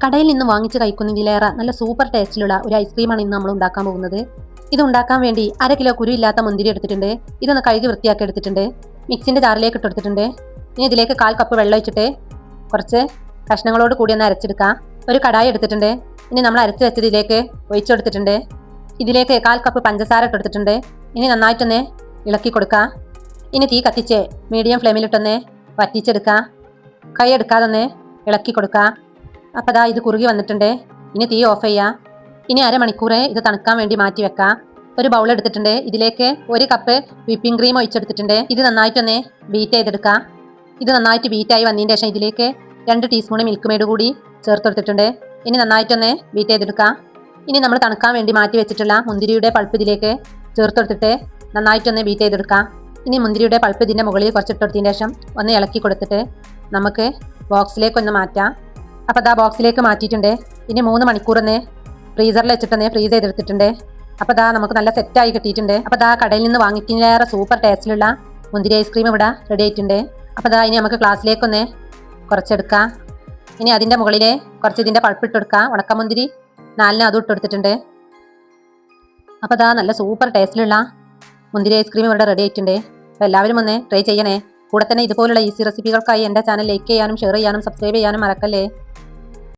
കടയിൽ നിന്ന് വാങ്ങിച്ച് കഴിക്കുന്നതിലേറെ നല്ല സൂപ്പർ ടേസ്റ്റിലുള്ള ഒരു ഐസ്ക്രീമാണ് ഇന്ന് നമ്മൾ ഉണ്ടാക്കാൻ പോകുന്നത്. ഇത് ഉണ്ടാക്കാൻ വേണ്ടി 1/2 കിലോ കുരു ഇല്ലാത്ത മുന്തിരി എടുത്തിട്ടുണ്ട്. ഇതൊന്ന് കഴുകി വൃത്തിയാക്കി എടുത്തിട്ടുണ്ട്. മിക്സിന്റെ ജാറിലേക്ക് ഇട്ടെടുത്തിട്ടുണ്ട്. ഇനി ഇതിലേക്ക് 1/4 കപ്പ് വെള്ളം ഒഴിച്ചിട്ട് കുറച്ച് കഷ്ണങ്ങളോട് കൂടി ഒന്ന് അരച്ചെടുക്കാം. ഒരു കടായി എടുത്തിട്ടുണ്ട്. ഇനി നമ്മൾ അരച്ച് വെച്ചതിലേക്ക് ഒഴിച്ചെടുത്തിട്ടുണ്ട്. ഇതിലേക്ക് 1/4 കപ്പ് പഞ്ചസാര ഇട്ടെടുത്തിട്ടുണ്ട്. ഇനി നന്നായിട്ടൊന്ന് ഇളക്കി കൊടുക്കാം. ഇനി തീ കത്തിച്ച് മീഡിയം ഫ്ലെയിമിലിട്ടൊന്ന് വറ്റിച്ചെടുക്കാം. കൈ എടുക്കാതൊന്ന് ഇളക്കി കൊടുക്കാം. അപ്പോൾ ദാ ഇത് കുറുകി വന്നിട്ടുണ്ട്. ഇനി തീ ഓഫ് ചെയ്യാം. ഇനി അരമണിക്കൂർ ഇത് തണുക്കാൻ വേണ്ടി മാറ്റി വെക്കാം. ഒരു ബൗൾ എടുത്തിട്ടുണ്ട്. ഇതിലേക്ക് 1 കപ്പ് വിപ്പിംഗ് ക്രീം ഒഴിച്ചെടുത്തിട്ടുണ്ട്. ഇത് നന്നായിട്ടൊന്ന് ബീറ്റ് ചെയ്തെടുക്കാം. ഇത് നന്നായിട്ട് ബീറ്റായി വന്നതിന് ശേഷം ഇതിലേക്ക് 2 ടീസ്പൂൺ മിൽക്ക് മെയ്ഡ് കൂടി ചേർത്തെടുത്തിട്ടുണ്ട്. ഇനി നന്നായിട്ടൊന്ന് ബീറ്റ് ചെയ്തെടുക്കാം. ഇനി നമ്മൾ തണുക്കാൻ വേണ്ടി മാറ്റി വെച്ചിട്ടുള്ള മുന്തിരിയുടെ പൾപ്പ് ഇതിലേക്ക് ചേർത്തെടുത്തിട്ട് നന്നായിട്ടൊന്ന് ബീറ്റ് ചെയ്തെടുക്കാം. ഇനി മുന്തിരിയുടെ പൾപ്പ് ഇതിൻ്റെ മുകളിൽ കുറച്ചിട്ടെടുത്തതിന് ശേഷം ഒന്ന് ഇളക്കി കൊടുത്തിട്ട് നമുക്ക് ബോക്സിലേക്കൊന്ന് മാറ്റാം. അപ്പോൾ ദാ ബോക്സിലേക്ക് മാറ്റിയിട്ടുണ്ട്. ഇനി 3 മണിക്കൂർ ഒന്ന് ഫ്രീസറിൽ വെച്ചിട്ടൊന്ന് ഫ്രീസ് ചെയ്തെടുത്തിട്ടുണ്ട്. അപ്പോൾ ദാ നമുക്ക് നല്ല സെറ്റായി കിട്ടിയിട്ടുണ്ട്. അപ്പോൾ ദാ കടയിൽ നിന്ന് വാങ്ങിക്കുന്നതിലേറെ സൂപ്പർ ടേസ്റ്റിലുള്ള മുന്തിരി ഐസ്ക്രീം ഇവിടെ റെഡി ആയിട്ടുണ്ട്. അപ്പോൾ ദാ ഇനി നമുക്ക് ഗ്ലാസ്സിലേക്കൊന്ന് കുറച്ചെടുക്കാം. ഇനി അതിൻ്റെ മുകളിൽ കുറച്ച് ഇതിൻ്റെ പൾപ്പ് ഇട്ടെടുക്കാം. ഉണക്കമുന്തിരി 4 അതും ഇട്ടെടുത്തിട്ടുണ്ട്. അപ്പോൾ ദാ നല്ല സൂപ്പർ ടേസ്റ്റിലുള്ള മുന്തിരി ഐസ്ക്രീം ഇവിടെ റെഡി ആയിട്ടുണ്ട്. അപ്പോൾ എല്ലാവരും ഒന്ന് ട്രൈ ചെയ്യണേ. കൂടെ തന്നെ ഇതുപോലുള്ള ഈസി റെസിപ്പികൾക്കായി എൻ്റെ ചാനൽ ലൈക്ക് ചെയ്യാനും ഷെയർ ചെയ്യാനും സബ്സ്ക്രൈബ് ചെയ്യാനും മറക്കല്ലേ.